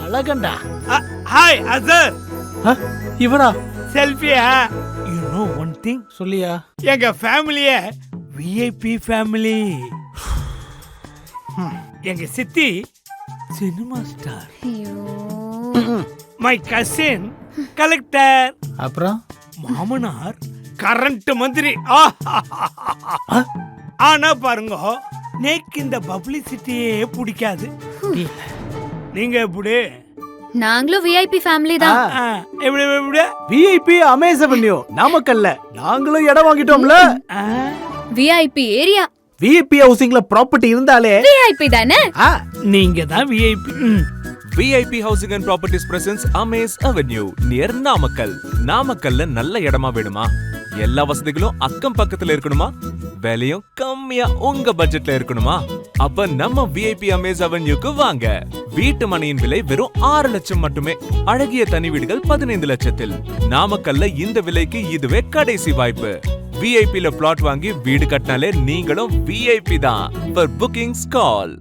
அழகண்டா. Hi அசர். இவரா? செல்ஃபியா? You know one thing. சொல்லியா? எங்க ஃபேமிலிய விஐபி ஃபேமிலி. எங்க சித்தி cinema star. My cousin collector. அப்புறம் மாமனார் கரண்ட் மந்திரி. ஆனா பாருங்க, நேக்கு இந்த பப்ளிசிட்டியே பிடிக்காது. நீங்க எப்படி? நாங்களும் விஐபி ஃபேமிலி தான். எப்படி எப்படி? விஐபி அமேஸ் அவென்யூ நாமக்கல்ல நாங்களும் இடம் வாங்கிட்டோம்ல. VIP area. விஐபி ஹவுசிங்ல ப்ராப்பர்ட்டி இருந்தாலே விஐபி தானே. நீங்க தான் VIP. VIP Housing and Properties presents Amaze Avenue near நாமக்கல். நாமக்கல்ல நல்ல இடமா வேணுமா? எல்லா வசதிகளும் அக்கம் பக்கத்துல இருக்கணுமா? விலையும் கம்மியா உங்க பட்ஜெட்ல இருக்கணுமா? அப்ப நம்ம VIP Amaze Avenueக்கு வாங்க. வீட்டு மனையின் விலை வெறும் 6 லட்சம் மட்டுமே. அழகிய தனி வீடுகள் 15 லட்சத்தில். நாமக்கல்ல இந்த விலைக்கு இதுவே கடைசி வாய்ப்பு. VIP ல பிளாட் வாங்கி வீடு கட்டினாலே நீங்களும் VIP தான். For bookings call